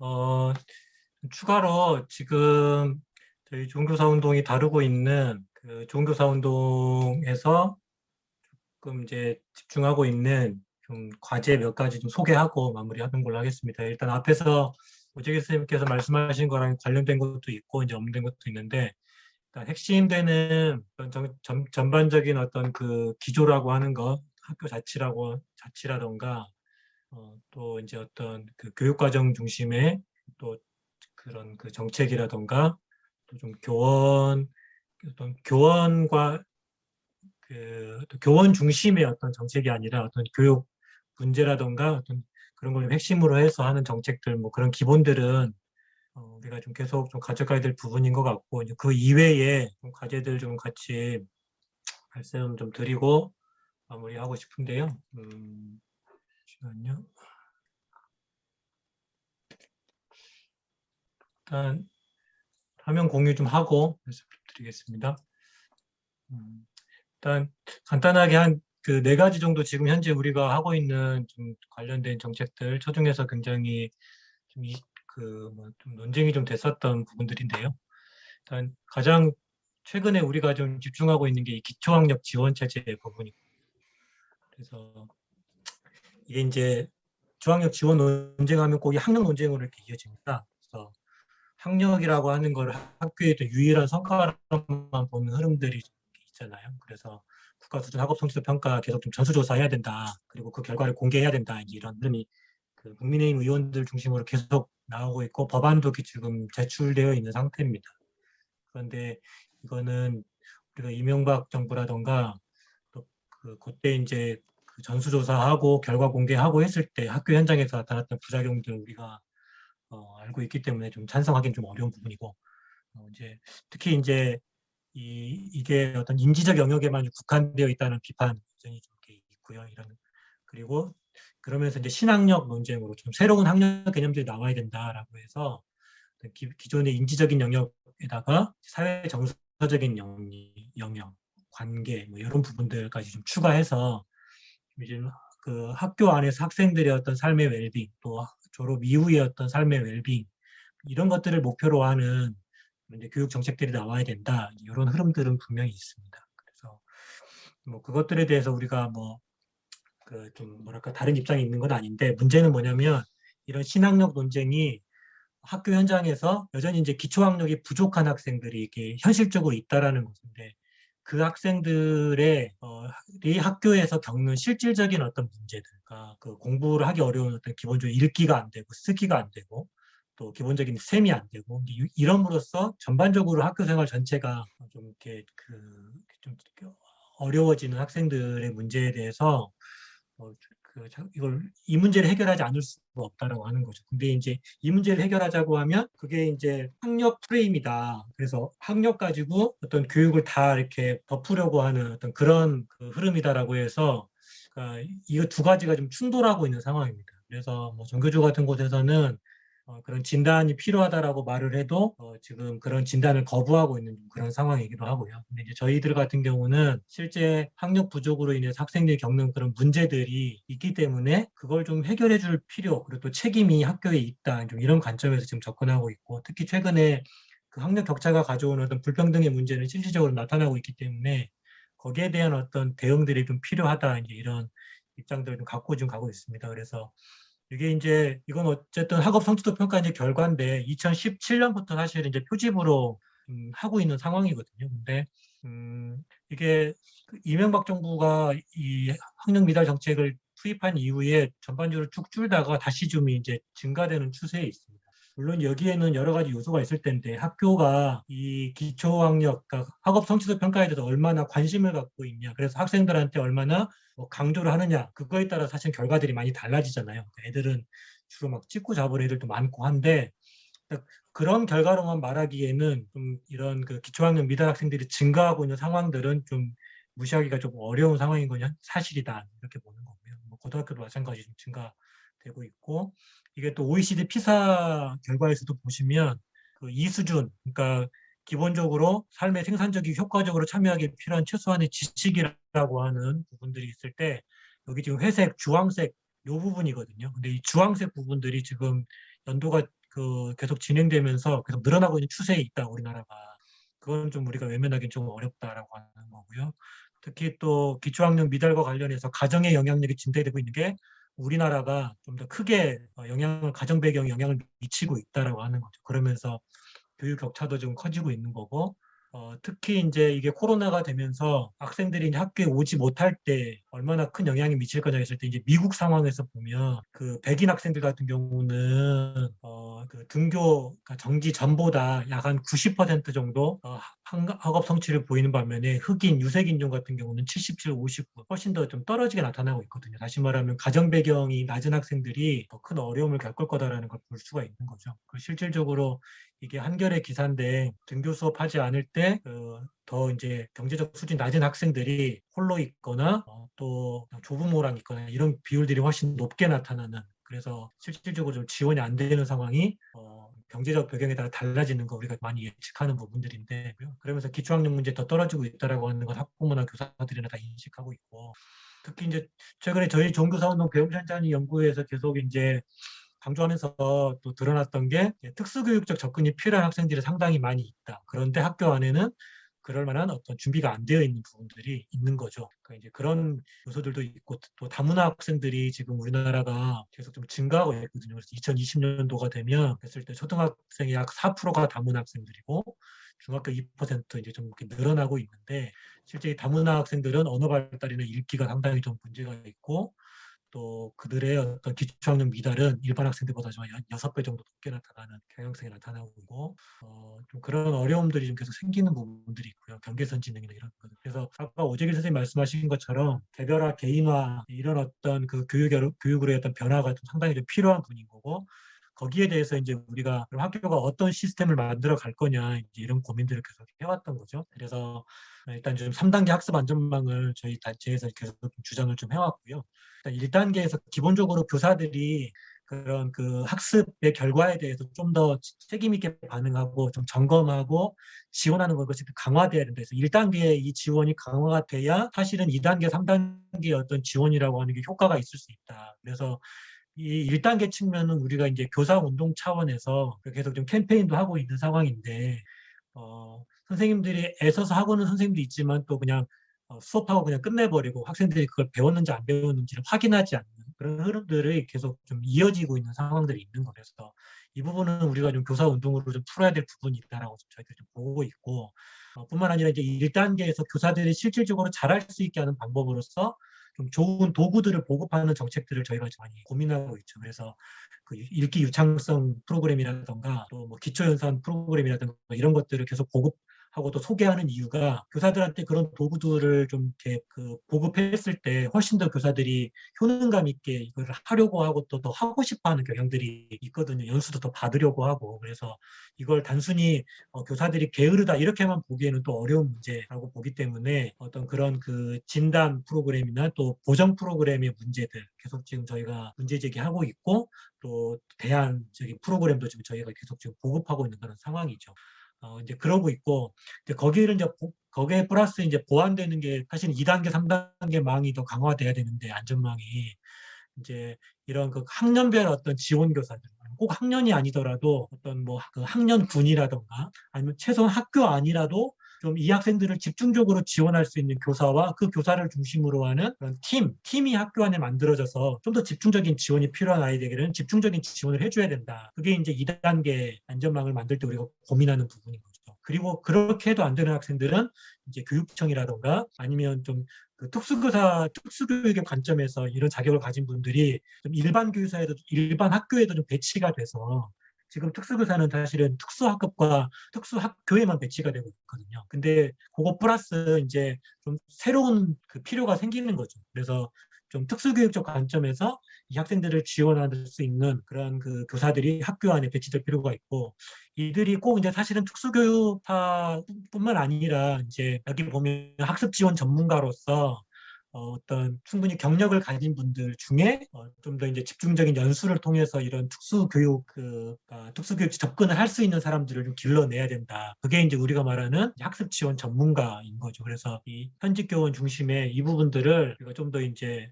어, 추가로 지금 저희 종교사 운동이 다루고 있는 그 종교사 운동에서 조금 이제 집중하고 있는 좀 과제 몇 가지 좀 소개하고 마무리하는 걸로 하겠습니다. 일단 앞에서 오재기 선생님께서 말씀하신 거랑 관련된 것도 있고 이제 없는 것도 있는데 일단 핵심되는 어떤 전반적인 어떤 그 기조라고 하는 거, 학교 자치라던가 또 이제 어떤 그 교육과정 중심의 또 그런 그 정책이라던가 또 좀 어떤 교원과 또 교원 중심의 어떤 정책이 아니라 어떤 교육 문제라던가 어떤 그런 걸 핵심으로 해서 하는 정책들 뭐 그런 기본들은 우리가 좀 계속 좀 가져가야 될 부분인 것 같고 이제 그 이외에 좀 과제들 좀 같이 말씀 좀 드리고 마무리하고 싶은데요. 잠시만요. 일단 화면 공유 좀 하고 말씀 드리겠습니다. 일단 간단하게 한 그 네 가지 정도 지금 현재 우리가 하고 있는 좀 관련된 정책들 초중에서 굉장히 좀 뭐 좀 논쟁이 좀 됐었던 부분들인데요. 일단 가장 최근에 우리가 좀 집중하고 있는 게 이 기초학력 지원 체제 부분이고 그래서 이게 이제 중학력 지원 논쟁하면 꼭 이 학력 논쟁으로 이렇게 이어집니다. 그래서 학력이라고 하는 걸 학교의 또 유일한 성과로만 보는 흐름들이 있잖아요. 그래서 국가 수준 학업 성취도 평가 계속 좀 전수조사해야 된다. 그리고 그 결과를 공개해야 된다. 이제 이런 흐름이 그 국민의힘 의원들 중심으로 계속 나오고 있고 법안도 지금 제출되어 있는 상태입니다. 그런데 이거는 우리가 이명박 정부라던가 또 그 그때 이제 그 전수조사하고 결과 공개하고 했을 때 학교 현장에서 나타났던 부작용들 우리가 알고 있기 때문에 좀 찬성하기는 좀 어려운 부분이고 이제 특히 이제 이게 어떤 인지적 영역에만 국한되어 있다는 비판 의견이 좀 이렇게 있고요. 그리고 그러면서 이제 신학력 논쟁으로 좀 새로운 학력 개념들이 나와야 된다라고 해서 기존의 인지적인 영역에다가 사회 정서적인 영역, 관계 뭐 이런 부분들까지 좀 추가해서 이제 그 학교 안에서 학생들의 어떤 삶의 웰빙 또 졸업 이후의 어떤 삶의 웰빙 이런 것들을 목표로 하는 이제 교육 정책들이 나와야 된다. 이런 흐름들은 분명히 있습니다. 그래서 뭐 그것들에 대해서 우리가 뭐 그 좀 뭐랄까 다른 입장이 있는 건 아닌데 문제는 뭐냐면 이런 신학력 논쟁이 학교 현장에서 여전히 이제 기초학력이 부족한 학생들이 이게 현실적으로 있다라는 것인데 그 학생들의 이 학교에서 겪는 실질적인 어떤 문제들, 그러니까 그 공부를 하기 어려운 어떤 기본적으로 읽기가 안 되고 쓰기가 안 되고 또 기본적인 셈이 안 되고 이럼으로써 전반적으로 학교 생활 전체가 좀 이렇게 좀 어려워지는 학생들의 문제에 대해서 이걸 이 문제를 해결하지 않을 수가 없다라고 하는 거죠. 근데 이제 이 문제를 해결하자고 하면 그게 이제 학력 프레임이다. 그래서 학력 가지고 어떤 교육을 다 이렇게 덮으려고 하는 어떤 그런 그 흐름이다라고 해서 이거 두 가지가 좀 충돌하고 있는 상황입니다. 그래서 뭐 정교조 같은 곳에서는 그런 진단이 필요하다라고 말을 해도 지금 그런 진단을 거부하고 있는 그런 상황이기도 하고요. 근데 이제 저희들 같은 경우는 실제 학력 부족으로 인해서 학생들이 겪는 그런 문제들이 있기 때문에 그걸 좀 해결해 줄 필요, 그리고 또 책임이 학교에 있다. 좀 이런 관점에서 지금 접근하고 있고, 특히 최근에 그 학력 격차가 가져오는 어떤 불평등의 문제는 실질적으로 나타나고 있기 때문에 거기에 대한 어떤 대응들이 좀 필요하다. 이제 이런 입장들을 좀 갖고 지금 가고 있습니다. 그래서 이게 이제 이건 어쨌든 학업 성취도 평가 이제 결과인데 2017년부터 사실 이제 표집으로 하고 있는 상황이거든요. 근데 이게 그 이명박 정부가 이 학력 미달 정책을 투입한 이후에 전반적으로 쭉 줄다가 다시 좀 이제 증가되는 추세에 있습니다. 물론 여기에는 여러 가지 요소가 있을 텐데 학교가 이 기초학력, 그러니까 학업 성취도 평가에 대해서 얼마나 관심을 갖고 있냐, 그래서 학생들한테 얼마나 뭐 강조를 하느냐, 그거에 따라 사실 결과들이 많이 달라지잖아요. 애들은 주로 막 찍고 잡을 애들도 많고 한데 그런 결과로만 말하기에는 좀 이런 그 기초학력 미달 학생들이 증가하고 있는 상황들은 좀 무시하기가 좀 어려운 상황인 건 사실이다 이렇게 보는 거고요. 뭐 고등학교도 마찬가지 좀 증가되고 있고 이게 또 OECD 피사 결과에서도 보시면 그 이수준, 그러니까 기본적으로 삶의 생산적이 효과적으로 참여하기 필요한 최소한의 지식이라고 하는 부분들이 있을 때 여기 지금 회색, 주황색 요 부분이거든요. 근데 이 주황색 부분들이 지금 연도가 계속 진행되면서 계속 늘어나고 있는 추세에 있다, 우리나라가. 그건 좀 우리가 외면하기는 좀 어렵다라고 하는 거고요. 특히 또 기초학력 미달과 관련해서 가정의 영향력이 증대되고 있는 게 우리나라가 좀 더 크게 가정 배경에 영향을 미치고 있다라고 하는 거죠. 그러면서 교육 격차도 좀 커지고 있는 거고, 특히 이제 이게 코로나가 되면서 학생들이 이제 학교에 오지 못할 때 얼마나 큰 영향이 미칠 거냐 했을 때, 이제 미국 상황에서 보면 그 백인 학생들 같은 경우는 그 등교 그러니까 정지 전보다 약 한 90% 정도 학업 성취를 보이는 반면에 흑인, 유색인종 같은 경우는 77, 59 훨씬 더 좀 떨어지게 나타나고 있거든요. 다시 말하면 가정 배경이 낮은 학생들이 더 큰 어려움을 겪을 거다라는 걸 볼 수가 있는 거죠. 실질적으로 이게 한겨레 기사인데, 등교 수업하지 않을 때 더 이제 경제적 수준이 낮은 학생들이 홀로 있거나 또 조부모랑 있거나 이런 비율들이 훨씬 높게 나타나는, 그래서 실질적으로 좀 지원이 안 되는 상황이 경제적 배경에 따라 달라지는 거 우리가 많이 예측하는 부분들인데, 그러면서 기초학력 문제 더 떨어지고 있다라고 하는 건 학부모나 교사들이나 다 인식하고 있고, 특히 이제 최근에 저희 종교사운동 배움 현장이 연구에서 계속 이제 강조하면서 또 드러났던 게, 특수교육적 접근이 필요한 학생들이 상당히 많이 있다. 그런데 학교 안에는 그럴 만한 어떤 준비가 안 되어 있는 부분들이 있는 거죠. 그러니까 이제 그런 요소들도 있고, 또 다문화 학생들이 지금 우리나라가 계속 좀 증가하고 있거든요. 그래서 2020년도가 되면 됐을 때 초등학생의 약 4%가 다문화 학생들이고 중학교 2% 이제 좀 이렇게 늘어나고 있는데, 실제 이 다문화 학생들은 언어 발달이나 읽기가 상당히 좀 문제가 있고, 또 그들의 어떤 기초학력 미달은 일반 학생들보다 좀 6배 정도 높게 나타나는 경향성이 나타나고 있고, 좀 그런 어려움들이 좀 계속 생기는 부분들이 있고요. 경계선 지능이나 이런 것. 그래서 아까 오재길 선생님 말씀하신 것처럼 개별화, 개인화 이런 어떤 그 교육으로의 어떤 변화가 좀 상당히 좀 필요한 분인 거고, 거기에 대해서 이제 우리가 그럼 학교가 어떤 시스템을 만들어 갈 거냐, 이제 이런 고민들을 계속 해왔던 거죠. 그래서 일단 좀 3단계 학습 안전망을 저희 단체에서 계속 주장을 좀 해왔고요. 1단계에서 기본적으로 교사들이 그런 그 학습의 결과에 대해서 좀 더 책임 있게 반응하고 좀 점검하고 지원하는 것이 강화돼야 된다. 그래서 1단계 이 지원이 강화가 돼야 사실은 2단계, 3단계의 어떤 지원이라고 하는 게 효과가 있을 수 있다. 그래서 이 1단계 측면은 우리가 이제 교사 운동 차원에서 계속 좀 캠페인도 하고 있는 상황인데, 선생님들이 애써서 하고는 선생님도 있지만 또 그냥 수업하고 그냥 끝내버리고 학생들이 그걸 배웠는지 안 배웠는지를 확인하지 않는 그런 흐름들이 계속 좀 이어지고 있는 상황들이 있는 거라서, 이 부분은 우리가 좀 교사 운동으로 좀 풀어야 될 부분이 있다라고 저희들이 좀 보고 있고, 뿐만 아니라 이제 1단계에서 교사들이 실질적으로 잘할 수 있게 하는 방법으로서 좀 좋은 도구들을 보급하는 정책들을 저희가 좀 많이 고민하고 있죠. 그래서 그 읽기 유창성 프로그램이라든가 또 뭐 기초연산 프로그램이라든가 이런 것들을 계속 보급하고 또 소개하는 이유가, 교사들한테 그런 도구들을 좀 이렇게 그 보급했을 때 훨씬 더 교사들이 효능감 있게 이걸 하려고 하고 또 더 하고 싶어하는 경향들이 있거든요. 연수도 더 받으려고 하고. 그래서 이걸 단순히 교사들이 게으르다 이렇게만 보기에는 또 어려운 문제라고 보기 때문에, 어떤 그런 그 진단 프로그램이나 또 보정 프로그램의 문제들 계속 지금 저희가 문제 제기하고 있고, 또 대안적인 프로그램도 지금 저희가 계속 지금 보급하고 있는 그런 상황이죠. 이제 그러고 있고, 이제 거기를 이제 거기에 플러스 이제 보완되는 게, 사실 2단계, 3단계 망이 더 강화돼야 되는데, 안전망이 이제 이런 그 학년별 어떤 지원 교사들, 꼭 학년이 아니더라도 어떤 뭐 그 학년군이라던가 아니면 최소한 학교 아니라도 좀 이 학생들을 집중적으로 지원할 수 있는 교사와 그 교사를 중심으로 하는 그런 팀이 학교 안에 만들어져서 좀 더 집중적인 지원이 필요한 아이들에게는 집중적인 지원을 해줘야 된다. 그게 이제 2단계 안전망을 만들 때 우리가 고민하는 부분인 거죠. 그리고 그렇게 해도 안 되는 학생들은 이제 교육청이라던가 아니면 좀 그 특수교육의 관점에서 이런 자격을 가진 분들이 좀 일반 학교에도 좀 배치가 돼서, 지금 특수교사는 사실은 특수학급과 특수학교에만 배치가 되고 있거든요. 근데 그거 플러스 이제 좀 새로운 그 필요가 생기는 거죠. 그래서 좀 특수교육적 관점에서 이 학생들을 지원할 수 있는 그런 그 교사들이 학교 안에 배치될 필요가 있고, 이들이 꼭 이제 사실은 특수교육파뿐만 아니라 이제 여기 보면 학습 지원 전문가로서 어떤 충분히 경력을 가진 분들 중에 좀 더 이제 집중적인 연수를 통해서 이런 특수교육 접근을 할 수 있는 사람들을 좀 길러내야 된다. 그게 이제 우리가 말하는 학습 지원 전문가인 거죠. 그래서 이 현직 교원 중심의 이 부분들을 우리가 좀 더 이제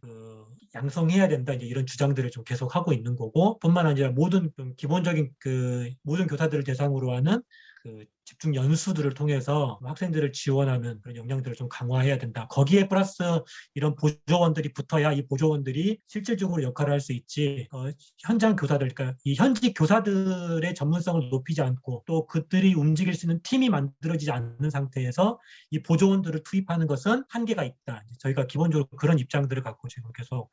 양성해야 된다. 이제 이런 주장들을 좀 계속 하고 있는 거고, 뿐만 아니라 모든 좀 기본적인 모든 교사들을 대상으로 하는 집중 연수들을 통해서 학생들을 지원하는 그런 역량들을 좀 강화해야 된다. 거기에 플러스 이런 보조원들이 붙어야 이 보조원들이 실질적으로 역할을 할 수 있지. 현장 교사들, 그러니까 이 현직 교사들의 전문성을 높이지 않고 또 그들이 움직일 수 있는 팀이 만들어지지 않는 상태에서 이 보조원들을 투입하는 것은 한계가 있다. 저희가 기본적으로 그런 입장들을 갖고 지금 계속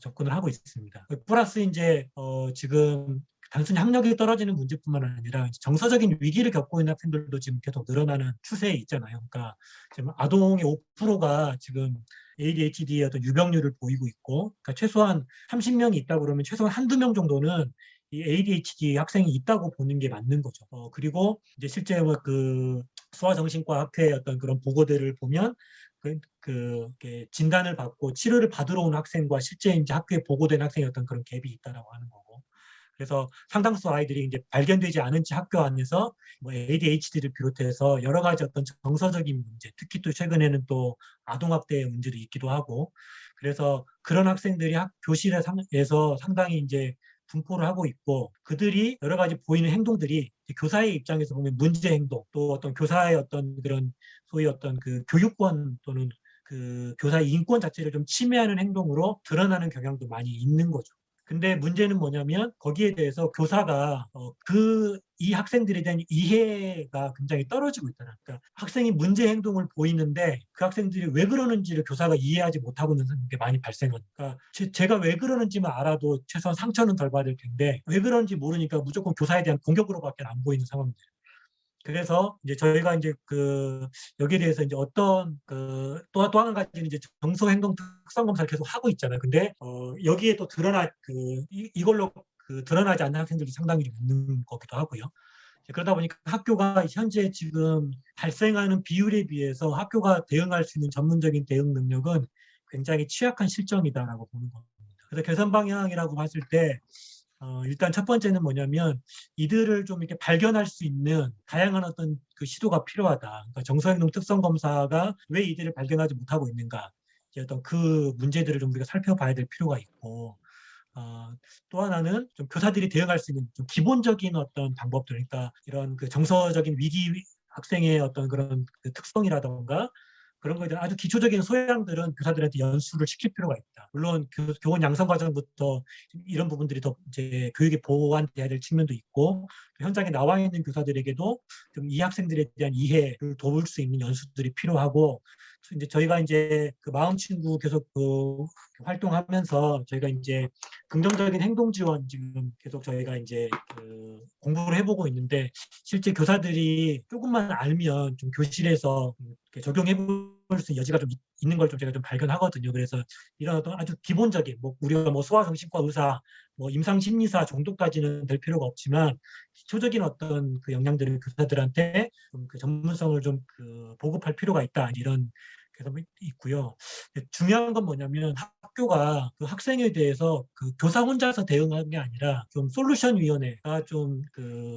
접근을 하고 있습니다. 플러스 이제 지금 단순히 학력이 떨어지는 문제뿐만 아니라 정서적인 위기를 겪고 있는 학생들도 지금 계속 늘어나는 추세에 있잖아요. 그러니까 지금 아동의 5%가 지금 ADHD의 어떤 유병률을 보이고 있고, 그러니까 최소한 30명이 있다 그러면 최소한 한두 명 정도는 이 ADHD 학생이 있다고 보는 게 맞는 거죠. 그리고 이제 실제 소아정신과 학회의 어떤 그런 보고들을 보면 이렇게 진단을 받고 치료를 받으러 온 학생과 실제 이제 학교에 보고된 학생의 어떤 그런 갭이 있다라고 하는 거고. 그래서 상당수 아이들이 이제 발견되지 않은 채 학교 안에서 뭐 ADHD를 비롯해서 여러 가지 어떤 정서적인 문제, 특히 또 최근에는 또 아동학대의 문제도 있기도 하고, 그래서 그런 학생들이 교실에서 상당히 이제 분포를 하고 있고, 그들이 여러 가지 보이는 행동들이 교사의 입장에서 보면 문제 행동, 또 어떤 교사의 어떤 그런 소위 어떤 그 교육권 또는 그 교사의 인권 자체를 좀 침해하는 행동으로 드러나는 경향도 많이 있는 거죠. 근데 문제는 뭐냐면 거기에 대해서 교사가 이 학생들에 대한 이해가 굉장히 떨어지고 있다는. 그러니까 학생이 문제 행동을 보이는데 그 학생들이 왜 그러는지를 교사가 이해하지 못하고 있는 게 많이 발생합니다. 그러니까 제가 왜 그러는지만 알아도 최소한 상처는 덜 받을 텐데 왜 그런지 모르니까 무조건 교사에 대한 공격으로밖에 안 보이는 상황들. 그래서 이제 저희가 이제 여기에 대해서 이제 어떤 또 한 가지는 이제 정서 행동 특성 검사를 계속 하고 있잖아요. 근데 여기에 또 이걸로 드러나지 않는 학생들이 상당히 좀 있는 거기도 하고요. 그러다 보니까 학교가 현재 지금 발생하는 비율에 비해서 학교가 대응할 수 있는 전문적인 대응 능력은 굉장히 취약한 실정이다라고 보는 겁니다. 그래서 개선 방향이라고 봤을 때 일단 첫 번째는 뭐냐면 이들을 좀 이렇게 발견할 수 있는 다양한 어떤 그 시도가 필요하다. 그러니까 정서행동 특성 검사가 왜 이들을 발견하지 못하고 있는가. 이제 어떤 그 문제들을 좀 우리가 살펴봐야 될 필요가 있고, 또 하나는 좀 교사들이 대응할 수 있는 좀 기본적인 어떤 방법들, 그러니까 이런 그 정서적인 위기 학생의 어떤 그런 그 특성이라던가 그런 거에 대한 아주 기초적인 소양들은 교사들한테 연수를 시킬 필요가 있다. 물론 교원 양성 과정부터 이런 부분들이 더 이제 교육에 보완돼야 될 측면도 있고, 현장에 나와 있는 교사들에게도 좀 이 학생들에 대한 이해를 도울 수 있는 연수들이 필요하고, 이제 저희가 이제 그 마음 친구 계속 활동하면서 저희가 이제 긍정적인 행동 지원 지금 계속 저희가 이제 공부를 해보고 있는데, 실제 교사들이 조금만 알면 좀 교실에서 적용해 볼 수 있는 여지가 좀 있는 걸 좀 제가 좀 발견하거든요. 그래서 이런 어떤 아주 기본적인 우리가 소아정신과 의사, 임상심리사 정도까지는 될 필요가 없지만 기초적인 어떤 그 역량들을 교사들한테 좀 그 전문성을 좀 보급할 필요가 있다, 이런 개념이 있고요. 중요한 건 뭐냐면 학교가 그 학생에 대해서 그 교사 혼자서 대응하는 게 아니라 좀 솔루션 위원회가 좀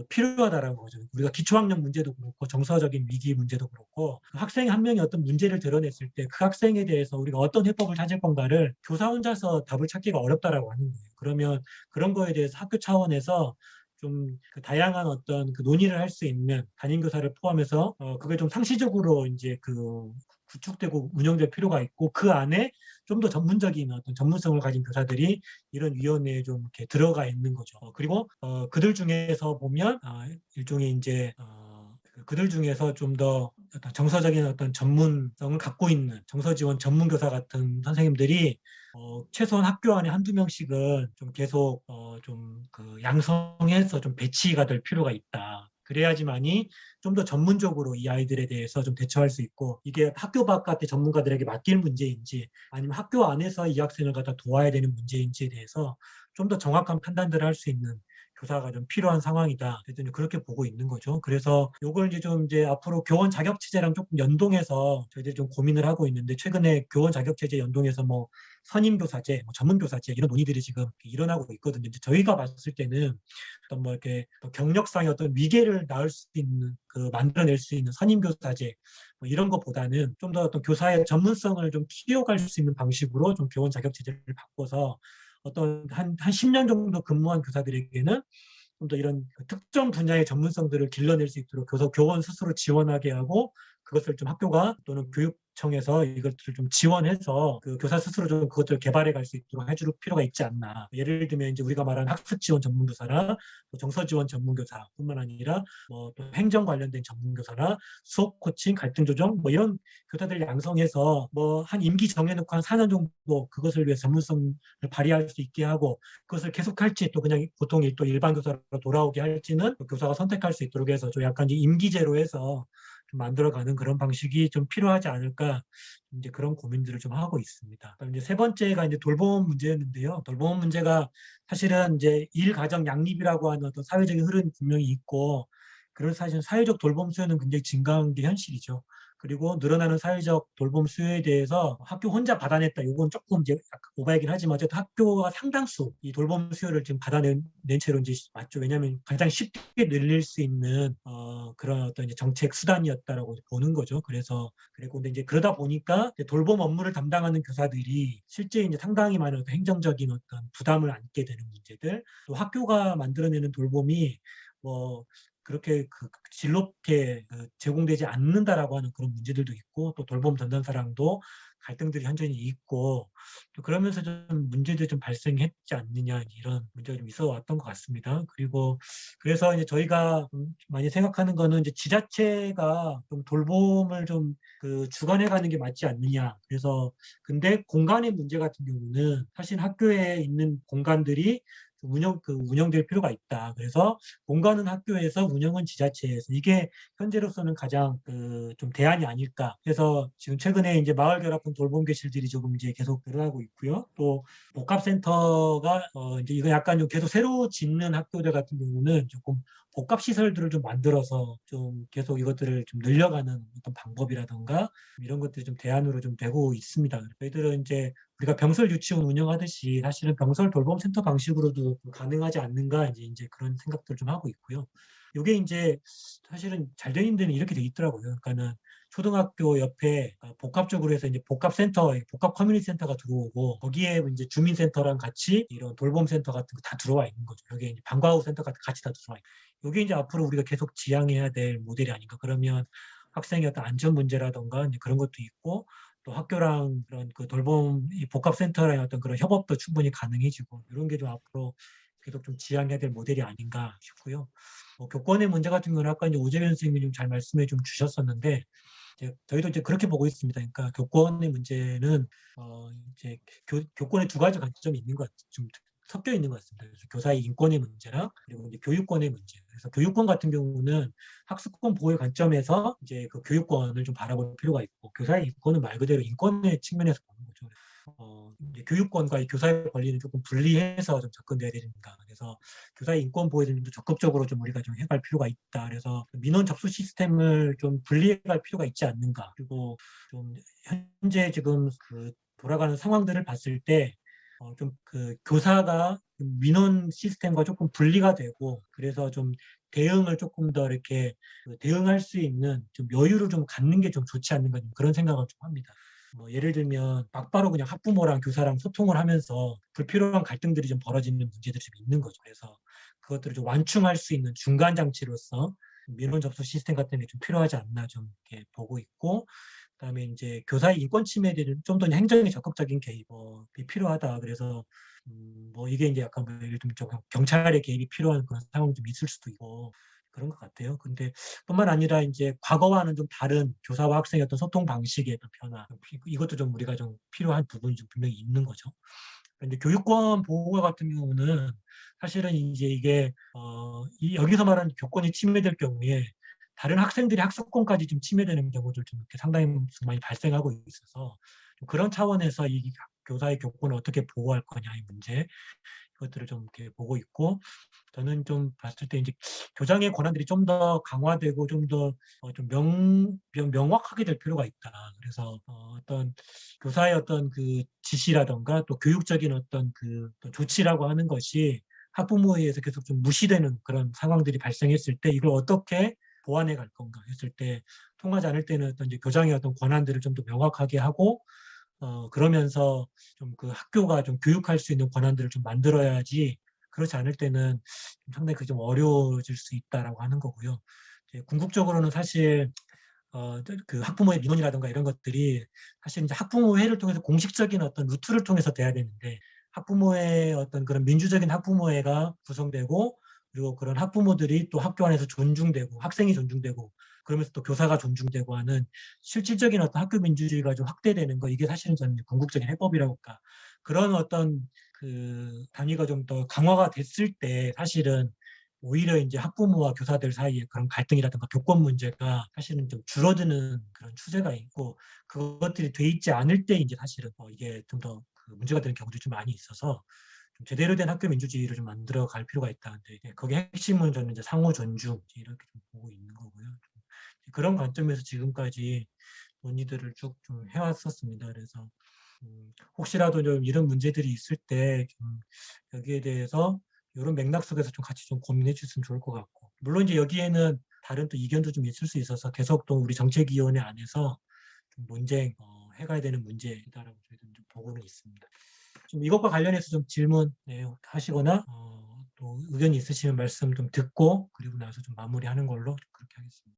필요하다라는 거죠. 우리가 기초학력 문제도 그렇고 정서적인 위기 문제도 그렇고 그 학생 한 명이 어떤 문제를 드러냈을 때 그 학생에 대해서 우리가 어떤 해법을 찾을 건가를 교사 혼자서 답을 찾기가 어렵다라고 하는 거예요. 그러면 그런 거에 대해서 학교 차원에서 좀 다양한 어떤 논의를 할 수 있는 담임 교사를 포함해서 그게 좀 상시적으로 이제 구축되고 운영될 필요가 있고, 그 안에 좀 더 전문적인 어떤 전문성을 가진 교사들이 이런 위원회에 좀 이렇게 들어가 있는 거죠. 그리고 그들 중에서 보면 일종의 이제 그들 중에서 좀 더 어떤 정서적인 어떤 전문성을 갖고 있는 정서 지원 전문 교사 같은 선생님들이 최소한 학교 안에 한두 명씩은 좀 계속 좀 양성해서 좀 배치가 될 필요가 있다. 그래야지만이 좀 더 전문적으로 이 아이들에 대해서 좀 대처할 수 있고, 이게 학교 바깥의 전문가들에게 맡길 문제인지 아니면 학교 안에서 이 학생을 갖다 도와야 되는 문제인지에 대해서 좀 더 정확한 판단들을 할 수 있는 교사가 좀 필요한 상황이다. 그래서 이제 그렇게 보고 있는 거죠. 그래서 요걸 이제 좀 이제 앞으로 교원 자격 체제랑 조금 연동해서 저희들이 좀 고민을 하고 있는데, 최근에 교원 자격 체제 연동해서 뭐 선임 교사제, 뭐 전문 교사제 이런 논의들이 지금 일어나고 있거든요. 이제 저희가 봤을 때는 어떤 뭐 이렇게 경력상의 어떤 위계를 낳을 수 있는, 만들어낼 수 있는 선임 교사제 뭐 이런 것보다는 좀 더 어떤 교사의 전문성을 좀 키워갈 수 있는 방식으로 좀 교원 자격 체제를 바꿔서 어떤 한 10년 정도 근무한 교사들에게는 좀 더 이런 특정 분야의 전문성들을 길러낼 수 있도록 교원 스스로 지원하게 하고, 그것을 좀 학교가 또는 교육청에서 이것들을 좀 지원해서 그 교사 스스로 좀 그것들을 개발해 갈 수 있도록 해줄 필요가 있지 않나. 예를 들면 이제 우리가 말하는 학습 지원 전문교사나 정서 지원 전문교사뿐만 아니라 뭐 또 행정 관련된 전문교사나 수업 코칭, 갈등 조정 뭐 이런 교사들 양성해서 뭐 한 임기 정해놓고 한 4년 정도 그것을 위해 전문성을 발휘할 수 있게 하고, 그것을 계속할지 또 그냥 보통 또 일반 교사로 돌아오게 할지는 교사가 선택할 수 있도록 해서 좀 약간 이제 임기제로 해서 좀 만들어가는 그런 방식이 좀 필요하지 않을까, 이제 그런 고민들을 좀 하고 있습니다. 그다음 이제 세 번째가 이제 돌봄 문제였는데요. 돌봄 문제가 사실은 이제 일 가정 양립이라고 하는 어떤 사회적인 흐름이 분명히 있고, 그런 사실 사회적 돌봄 수요는 굉장히 증가한 게 현실이죠. 그리고 늘어나는 사회적 돌봄 수요에 대해서 학교 혼자 받아냈다. 이건 조금 이제 약간 오바이긴 하지만 어쨌든 학교가 상당수 이 돌봄 수요를 지금 받아낸 채로 이제 맞죠. 왜냐하면 가장 쉽게 늘릴 수 있는 그런 어떤 이제 정책 수단이었다라고 보는 거죠. 그래서 그리고 근데 이제 그러다 보니까 이제 돌봄 업무를 담당하는 교사들이 실제 이제 상당히 많은 어떤 행정적인 어떤 부담을 안게 되는 문제들, 또 학교가 만들어내는 돌봄이 뭐 그렇게 질 높게 제공되지 않는다라고 하는 그런 문제들도 있고, 또 돌봄 전담사랑도 갈등들이 현저히 있고, 또 그러면서 좀 문제들이 좀 발생했지 않느냐, 이런 문제가 좀 있어 왔던 것 같습니다. 그리고 그래서 이제 저희가 많이 생각하는 거는 이제 지자체가 좀 돌봄을 좀 주관해 가는 게 맞지 않느냐. 그래서 근데 공간의 문제 같은 경우는 사실 학교에 있는 공간들이 운영될 필요가 있다. 그래서 공간은 학교에서 운영은 지자체에서, 이게 현재로서는 가장 좀 대안이 아닐까. 그래서 지금 최근에 이제 마을 결합형 돌봄 교실들이 조금 이제 계속 늘어나고 있고요. 또 복합센터가 이제 이거 약간 좀 계속 새로 짓는 학교들 같은 경우는 조금 복합 시설들을 좀 만들어서 좀 계속 이것들을 좀 늘려가는 어떤 방법이라든가 이런 것들이 좀 대안으로 좀 되고 있습니다. 저희들은 이제 우리가 병설 유치원 운영하듯이 사실은 병설 돌봄센터 방식으로도 가능하지 않는가, 이제 그런 생각들 좀 하고 있고요. 이게 이제 사실은 잘 되는 데는 이렇게 돼 있더라고요. 그러니까는 초등학교 옆에 복합적으로 해서 이제 복합 커뮤니티 센터가 들어오고, 거기에 이제 주민센터랑 같이 이런 돌봄센터 같은 거 다 들어와 있는 거죠. 여기에 이제 방과후 센터 같이 다 들어와 있고, 이게 이제 앞으로 우리가 계속 지향해야 될 모델이 아닌가. 그러면 학생의 어떤 안전 문제라던가 이제 그런 것도 있고, 또 학교랑 그런 돌봄 이 복합센터의 어떤 그런 협업도 충분히 가능해지고, 이런 게 좀 앞으로 계속 좀 지향해야 될 모델이 아닌가 싶고요. 교권의 문제 같은 경우는 아까 이제 오재현 선생님이 좀 잘 말씀해 좀 주셨었는데, 저희도 이제 그렇게 보고 있습니다. 그러니까 교권의 문제는 이제 교권의 두 가지 관점이 있는 것 같아요. 좀 섞여 있는 것 같습니다. 그래서 교사의 인권의 문제랑 그리고 이제 교육권의 문제. 그래서 교육권 같은 경우는 학습권 보호의 관점에서 이제 그 교육권을 좀 바라볼 필요가 있고, 교사의 인권은 말 그대로 인권의 측면에서 보는 거죠. 이제 교육권과 이 교사의 권리는 조금 분리해서 좀 접근돼야 됩니다. 그래서 교사의 인권 보호에 좀 적극적으로 좀 우리가 좀 해갈 필요가 있다. 그래서 민원 접수 시스템을 좀 분리해갈 필요가 있지 않는가. 그리고 좀 현재 지금 돌아가는 상황들을 봤을 때 좀 교사가 민원 시스템과 조금 분리가 되고, 그래서 좀 대응을 조금 더 이렇게 대응할 수 있는 좀 여유를 좀 갖는 게 좀 좋지 않는가, 좀 그런 생각을 좀 합니다. 뭐 예를 들면 막바로 그냥 학부모랑 교사랑 소통을 하면서 불필요한 갈등들이 좀 벌어지는 문제들이 좀 있는 거죠. 그래서 그것들을 좀 완충할 수 있는 중간 장치로서 민원 접수 시스템 같은 게 좀 필요하지 않나 좀 이렇게 보고 있고, 그다음에 이제 교사의 인권 침해에 대한 좀 더 행정의 적극적인 개입이 필요하다. 그래서 뭐 이게 이제 약간 뭐 예를 들면 좀 경찰의 개입이 필요한 그런 상황이 좀 있을 수도 있고 그런 것 같아요. 근데 뿐만 아니라 이제 과거와는 좀 다른 교사와 학생의 어떤 소통 방식의 어떤 변화, 이것도 좀 우리가 좀 필요한 부분이 좀 분명히 있는 거죠. 근데 교육권 보호가 같은 경우는 사실은 이제 이게 여기서 말하는 교권이 침해될 경우에 다른 학생들의 학습권까지 좀 침해되는 경우도 좀 이렇게 상당히 많이 발생하고 있어서, 그런 차원에서 이 교사의 교권을 어떻게 보호할 거냐의 문제, 그것들을 좀 이렇게 보고 있고, 저는 좀 봤을 때 이제 교장의 권한들이 좀 더 강화되고 좀 더 좀 명확하게 될 필요가 있다. 그래서 어떤 교사의 어떤 그 지시라든가 또 교육적인 어떤 그 또 조치라고 하는 것이 학부모에 의해서 계속 좀 무시되는 그런 상황들이 발생했을 때 이걸 어떻게 보완해 갈 건가 했을 때, 통하지 않을 때는 어떤 이제 교장의 어떤 권한들을 좀 더 명확하게 하고 그러면서 좀 그 학교가 좀 교육할 수 있는 권한들을 좀 만들어야지, 그렇지 않을 때는 좀 상당히 그게 좀 어려워질 수 있다라고 하는 거고요. 이제 궁극적으로는 사실 그 학부모의 민원이라든가 이런 것들이 사실 이제 학부모회를 통해서 공식적인 어떤 루트를 통해서 돼야 되는데, 학부모회 어떤 그런 민주적인 학부모회가 구성되고, 그리고 그런 학부모들이 또 학교 안에서 존중되고 학생이 존중되고 그러면서 또 교사가 존중되고 하는 실질적인 어떤 학교 민주주의가 좀 확대되는 거, 이게 사실은 저는 궁극적인 해법이라고 할까. 그런 어떤 그 단위가 좀 더 강화가 됐을 때 사실은 오히려 이제 학부모와 교사들 사이에 그런 갈등이라든가 교권 문제가 사실은 좀 줄어드는 그런 추세가 있고, 그것들이 돼 있지 않을 때 이제 사실은 이게 좀 더 그 문제가 되는 경우도 좀 많이 있어서, 좀 제대로 된 학교 민주주의를 좀 만들어 갈 필요가 있다. 근데 이제 거기에 핵심은 저는 이제 상호 존중 이렇게 좀 보고 있는 거고요. 그런 관점에서 지금까지 논의들을 쭉 좀 해왔었습니다. 그래서 혹시라도 좀 이런 문제들이 있을 때 좀 여기에 대해서 이런 맥락 속에서 좀 같이 좀 고민해 주셨으면 좋을 것 같고, 물론 이제 여기에는 다른 또 이견도 좀 있을 수 있어서 계속 또 우리 정책위원회 안에서 좀 논쟁 해가야 되는 문제이다라고 저희도 좀 보고는 있습니다. 좀 이것과 관련해서 좀 질문 하시거나 또 의견이 있으시면 말씀 좀 듣고 그리고 나서 좀 마무리하는 걸로 그렇게 하겠습니다.